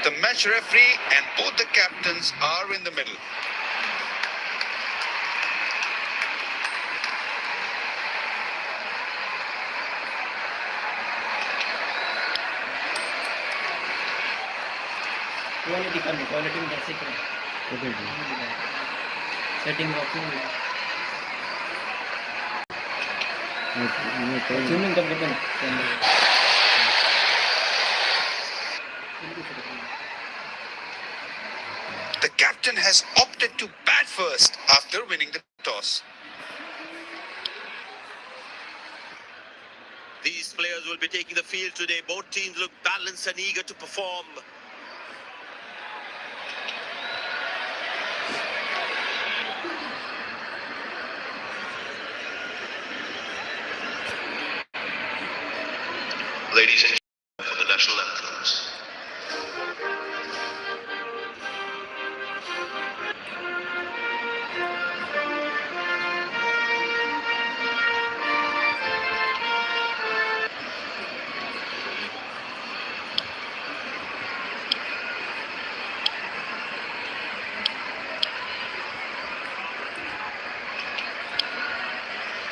The match referee and both the captains are in the middle. Quality करनी quality में कैसे करें setting tuning कब करते हैं The captain has opted to bat first after winning the toss. These players will be taking the field today. Both teams look balanced and eager to perform. Ladies and gentlemen, for the national anthems.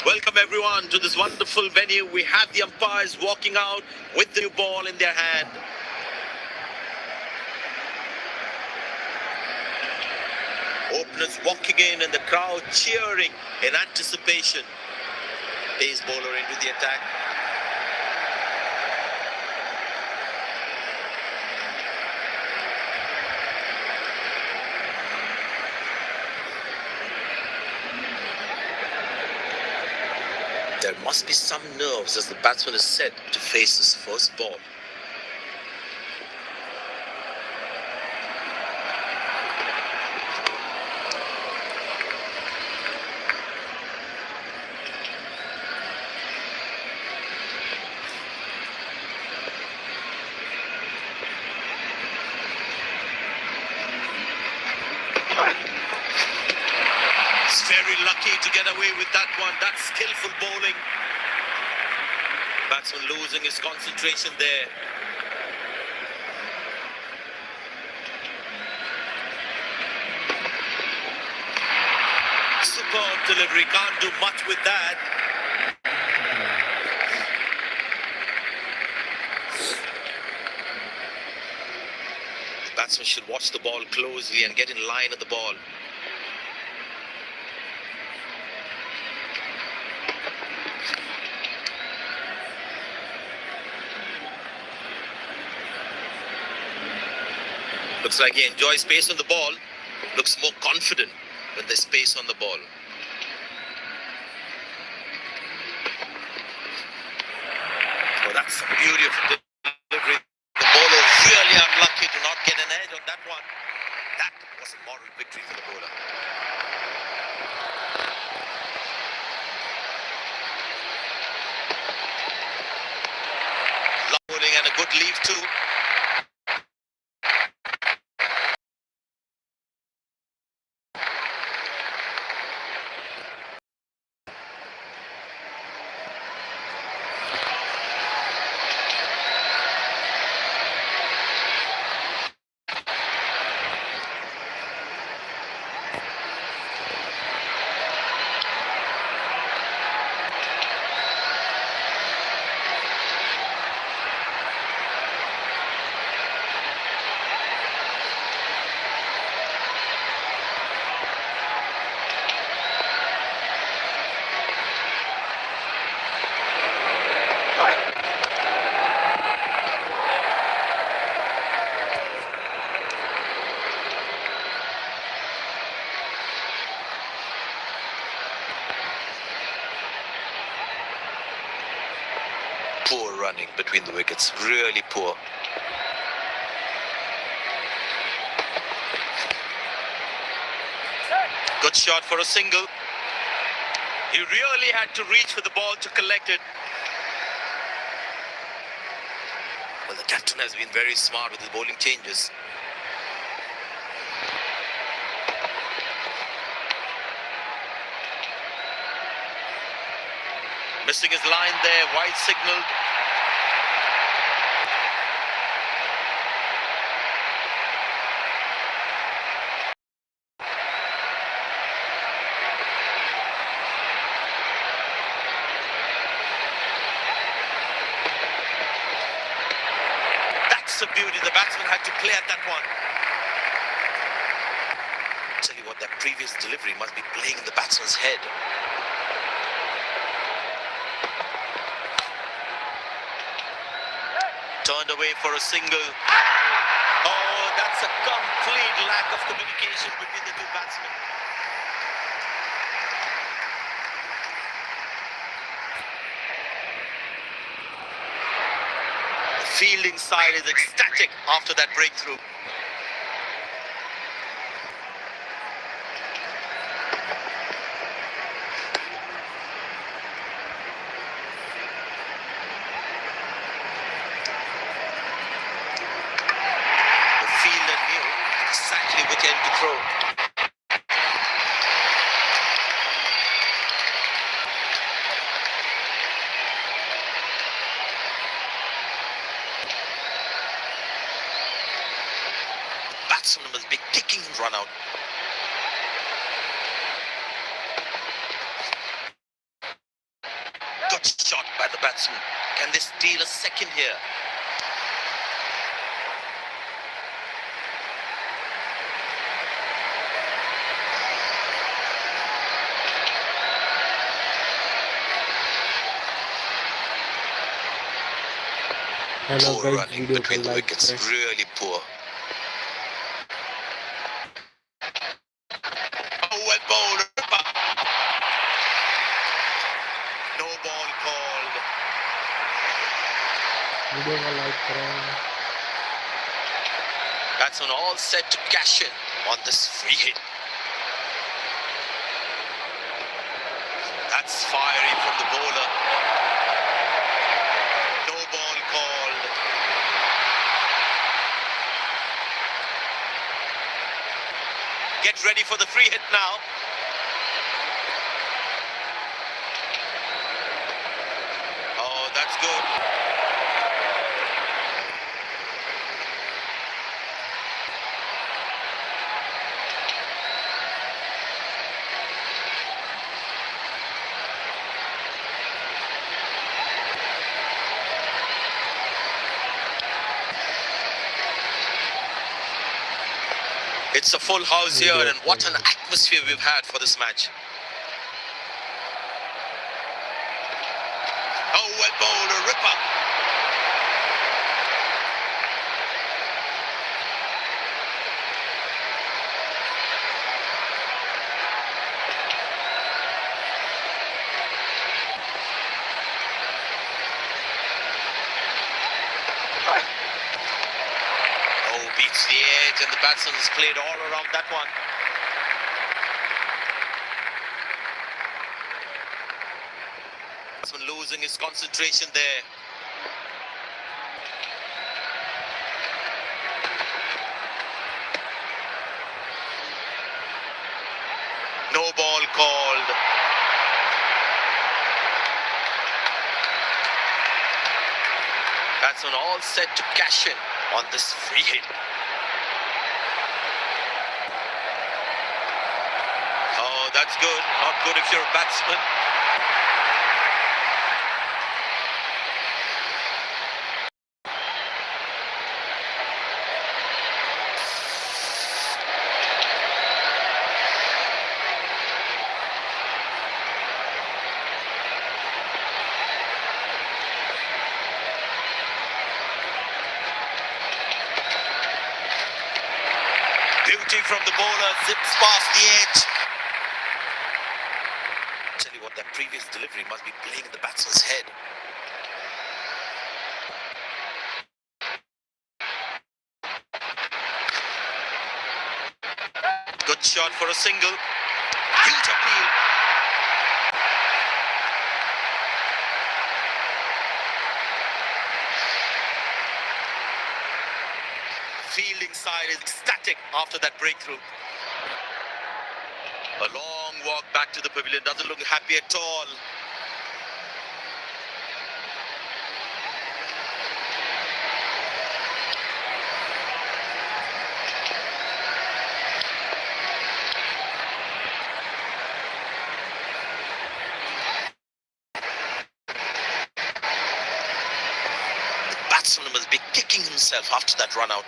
Welcome everyone to this wonderful venue. We have the umpires walking out with the new ball in their hand. Openers walking in and the crowd cheering in anticipation. Pace bowler into the attack. There must be some nerves as the batsman is set to face his first ball. Very lucky to get away with that one. That's skillful bowling. Batsman losing his concentration there. Superb delivery. Can't do much with that. The batsman should watch the ball closely and get in line at the ball. Looks like he enjoys space on the ball. Looks more confident when there's space on the ball. Oh, that's a beautiful delivery. The bowler really unlucky to not get an edge on that one. That was a moral victory for the bowler. Long bowling and a good leave too. Poor running between the wickets, really poor. Good shot for a single. He really had to reach for the ball to collect it. Well, the captain has been very smart with his bowling changes. Missing his line there, wide signal. That's a beauty. The batsman had to play at that one. Tell you what, that previous delivery must be playing in the batsman's head. Turned away for a single. Oh, that's a complete lack of communication between the two batsmen. The fielding side is ecstatic after that breakthrough. The fielder knew exactly which end to throw. Batsman must be kicking and run out. Good shot by the batsman. Can they steal a second here? Hello Poor guys, running video between को the like wickets. करें. Really poor. Oh, well bowled. No ball called. Video को like करें. Batsman all set to cash in on this free hit. That's fiery from the bowler. No ball called. Get ready for the free hit now. Oh, that's good. It's a full house here, and what an atmosphere we've had for this match. Oh, well bowled, a ripper. Oh, beats the edge, and the batsman has played all around that one. Batsman losing his concentration there. No ball called. Batsman all set to cash in on this free hit. Oh, that's good. Not good if you're a batsman. Beauty from the bowler, zips past the edge. Tell you what, that previous delivery must be playing in the batsman's head. Good shot for a single. Huge appeal. Fielding side is ecstatic after that breakthrough. A long walk back to the pavilion, doesn't look happy at all. batsman must be kicking himself after that run out.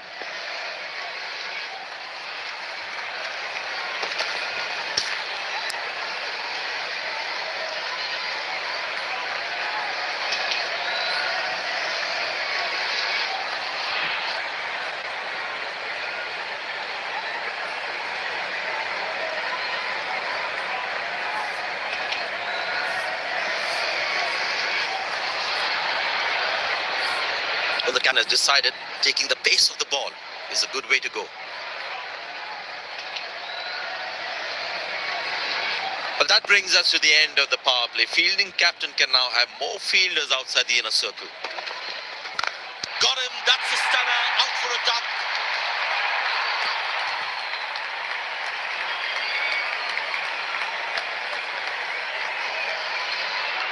Well, the captain has decided taking the pace of the ball is a good way to go. Well, that brings us to the end of the power play. Fielding captain can now have more fielders outside the inner circle. Got him, that's a stunner, out for a duck.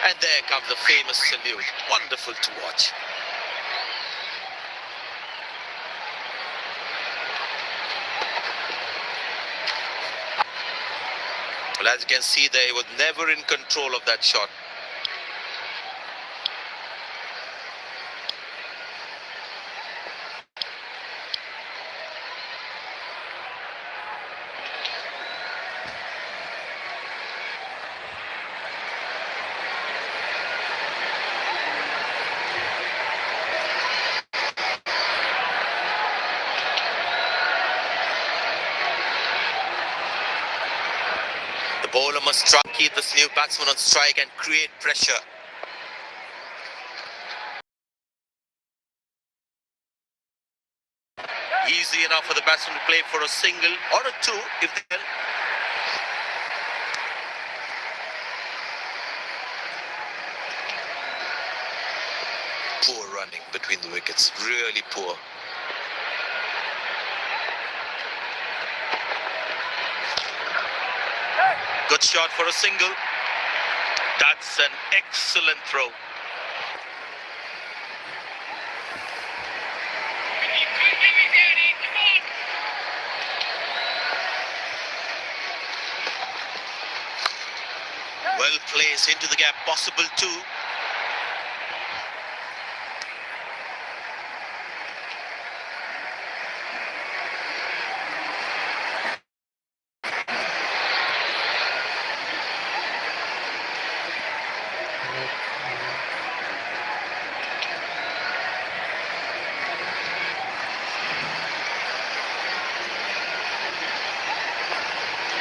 And there comes the famous salute. Wonderful to watch. Well, as you can see there, he was never in control of that shot. The bowler must try to keep this new batsman on strike and create pressure. Easy enough for the batsman to play for a single or a two if they... Poor running between the wickets, really poor. Good shot for a single. That's an excellent throw. Well placed into the gap, possible two.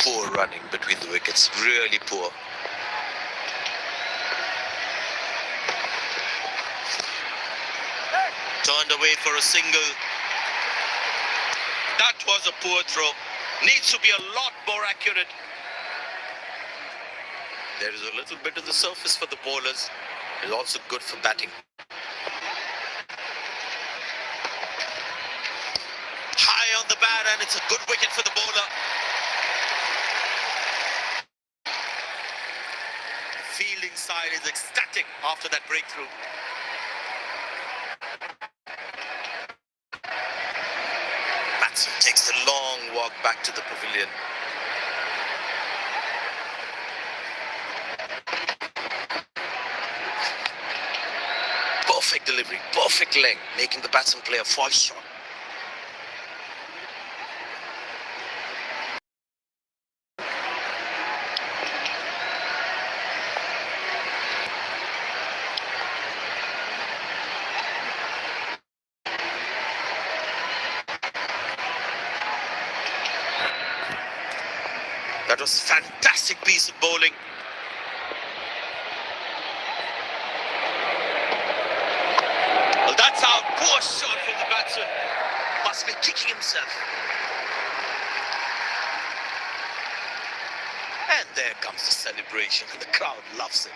Poor running between the wickets, really poor. Turned away for a single. That was a poor throw. Needs to be a lot more accurate. There is a little bit of the surface for the bowlers. It's also good for batting. High on the bat, and it's a good wicket for the bowler. Fielding side is ecstatic after that breakthrough. Batsman takes the long walk back to the pavilion. Perfect delivery, perfect length, making the batsman play a false shot. That was a fantastic piece of bowling. Well, that's out. Poor shot from the batsman. Must be kicking himself. And there comes the celebration. The crowd loves it.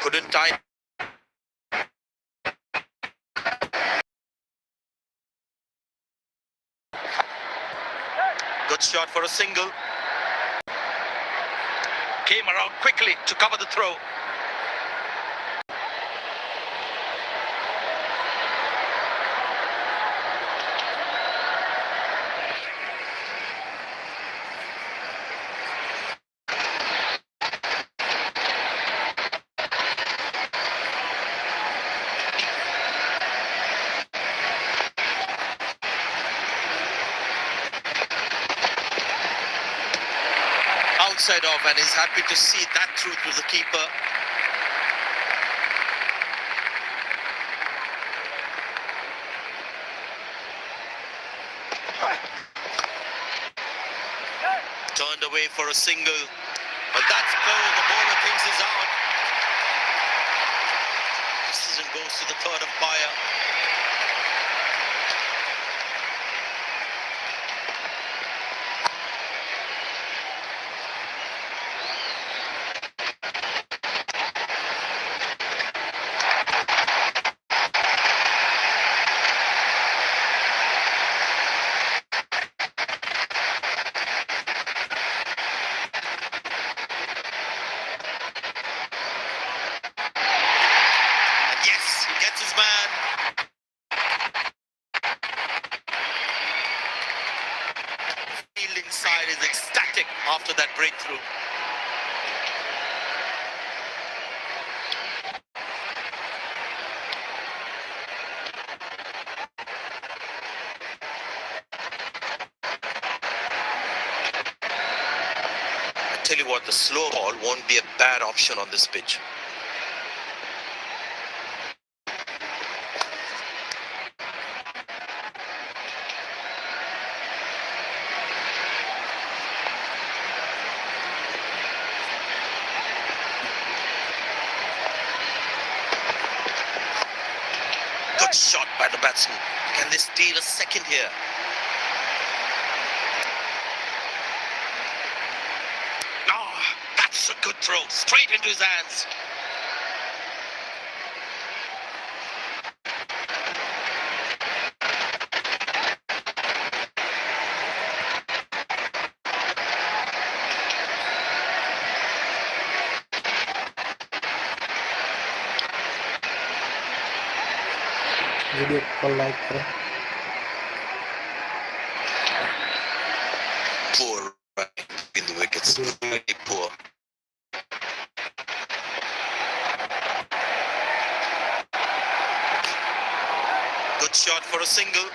Couldn't tie. Good shot for a single. Came around quickly to cover the throw. outside off, and he's happy to see that through to the keeper. Turned away for a single, but that's goal. The bowler thinks he's out. Decision goes to the third umpire. Yes, he gets his man. Fielding side is ecstatic after that breakthrough. I tell you what, the slow ball won't be a bad option on this pitch. Good shot by the batsman. Can they steal a second here? Oh, that's a good throw. Straight into his hands. Video को like करें. Poor right in the wickets. Really poor. Good shot for a single.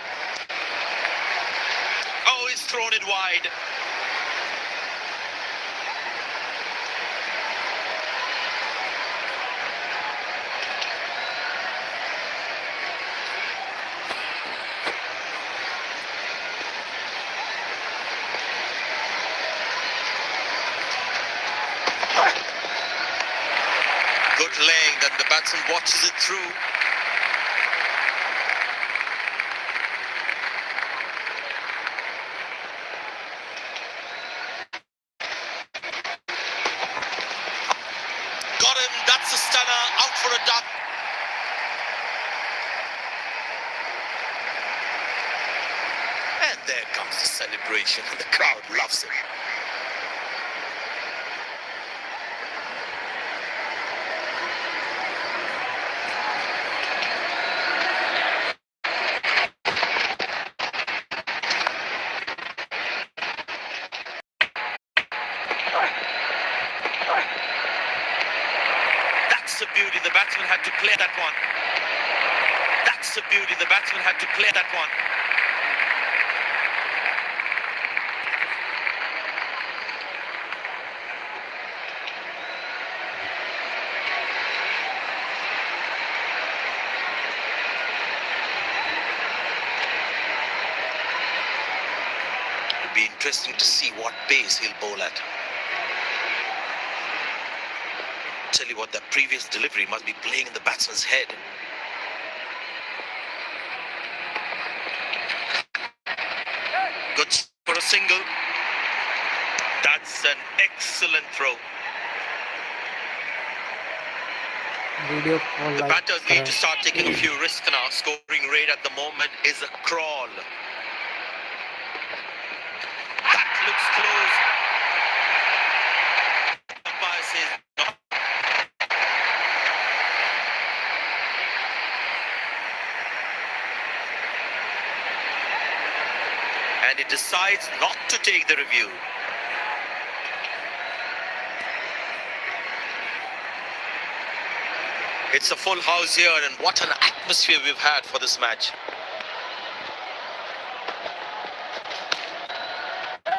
Oh, he's thrown it wide. Good laying that the batsman watches it through. Got him, that's a stunner, out for a duck. And there comes the celebration, the crowd loves it. That's the beauty, the batsman had to clear that one. That's the beauty, the batsman had to clear that one. It'll be interesting to see what pace he'll bowl at. Tell you what, that previous delivery must be playing in the batsman's head. Good for a single. That's an excellent throw. Video को The like batters need to करें. start taking a few risks now. Scoring rate at the moment is a crawl. That looks close. Umpire says no. And it decides not to take the review. It's a full house here, and what an atmosphere we've had for this match.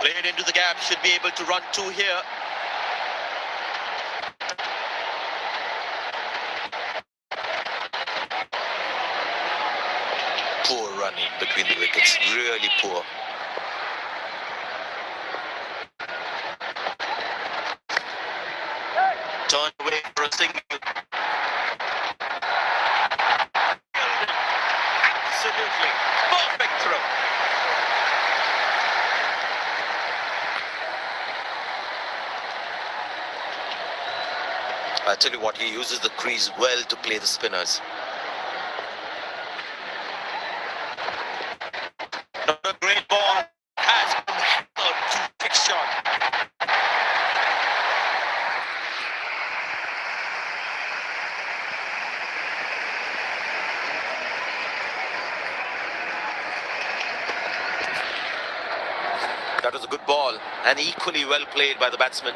Played into the gap, should be able to run two here. running between the wickets. Really poor. Turn away for a single. Absolutely perfect throw. I tell you what, he uses the crease well to play the spinners. Not a great ball. Has a two-pick shot. That was a good ball and equally well played by the batsman.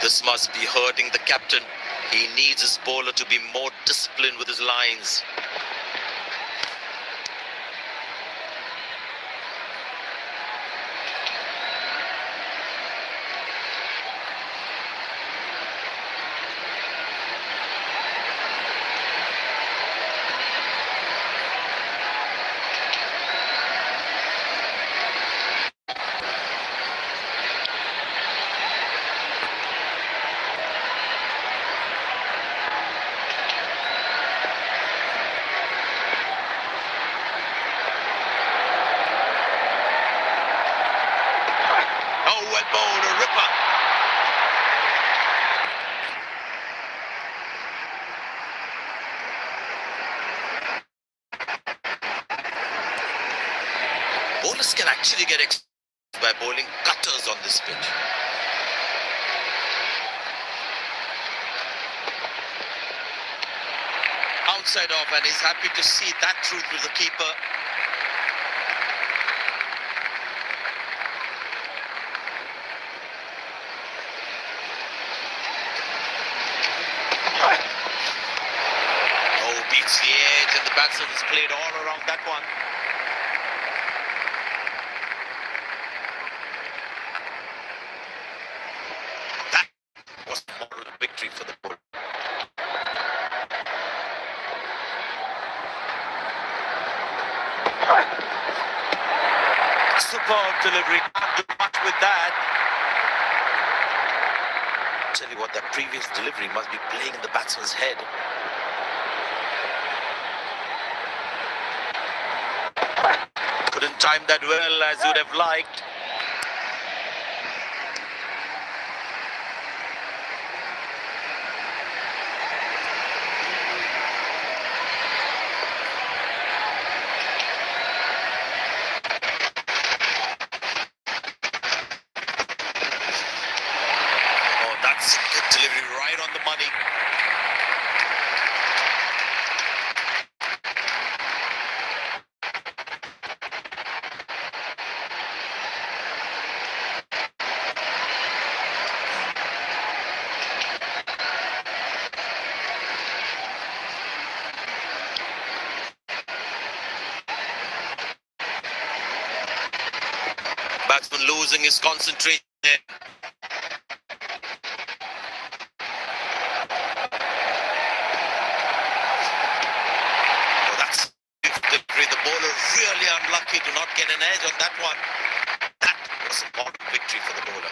This must be hurting the captain. He needs his bowler to be more disciplined with his lines. Oh, well bowled, a ripper. Bowlers can actually get exposed by bowling cutters on this pitch. Outside off, and he's happy to see that through to the keeper. Oh, beats the edge, and the batsman has played all around that one. That was a moral victory for the bowler. Superb delivery. Can't do much with that. Tell you what, that previous delivery must be playing in the batsman's head. Couldn't time that well as you'd have liked. Oh, that's a good delivery, right on the money. Batsman losing his concentration. Oh, that's victory. The bowler really unlucky to not get an edge on that one. That was a important victory for the bowler.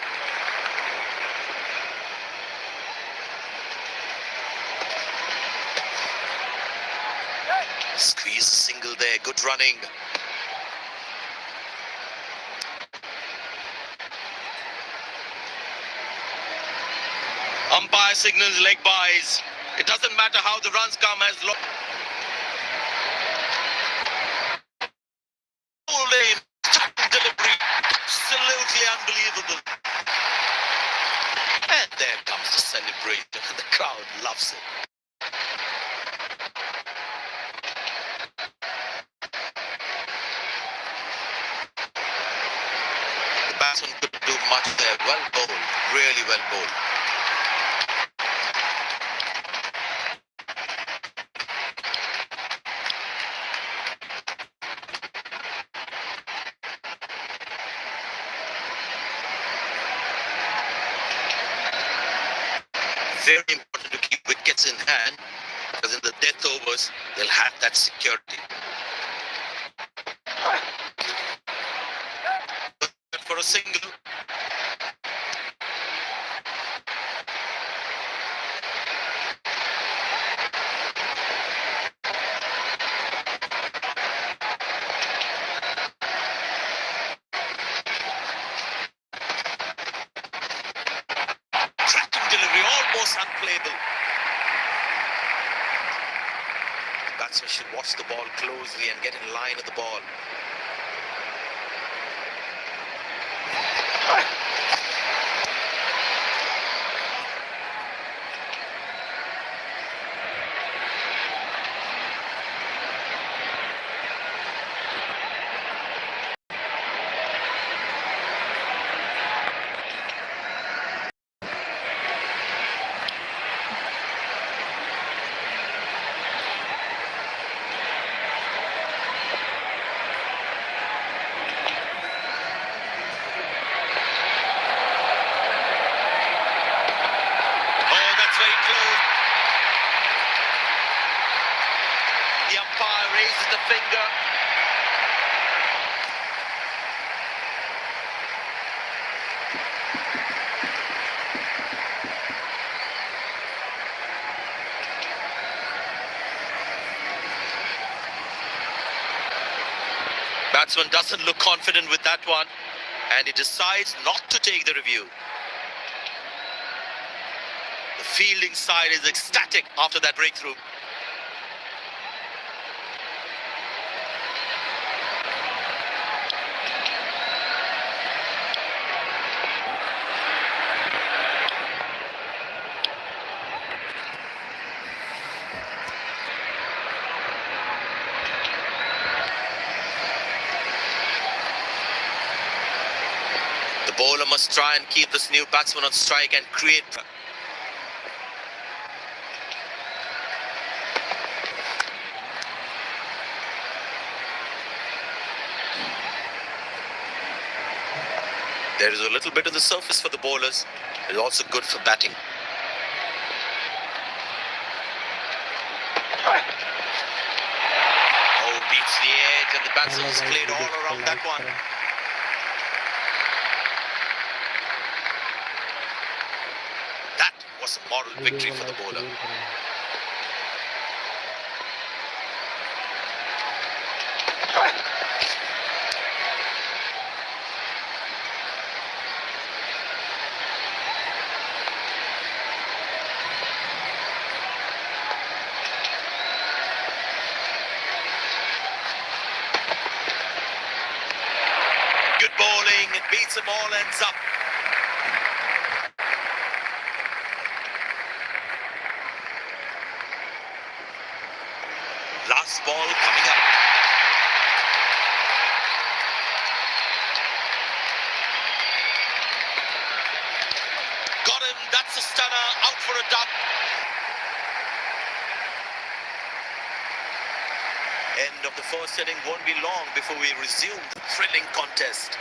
Squeeze a single there. Good running. Umpire signals leg buys. It doesn't matter how the runs come as long. Bowling, delivery, absolutely unbelievable. And there comes the celebration, and the crowd loves it. The batsman couldn't do much there. Well bowled, really well bowled. Very important to keep wickets in hand because in the death overs, they'll have that security. For a single. Tracking delivery, almost unplayable. Batsman should watch the ball closely and get in line with the ball. Oh, that's very close. The umpire raises the finger. Batsman doesn't look confident with that one, and he decides not to take the review. The fielding side is ecstatic after that breakthrough. The bowler must try and keep this new batsman on strike and create. There is a little bit on the surface for the bowlers. It is also good for batting. Oh, beats the edge and the batsman is cleared all around that one. That was a moral victory for the bowler. Good bowling, it beats them all, ends up. Last ball coming up. Got him, that's a stunner, out for a duck. End of the first inning won't be long before we resume the thrilling contest.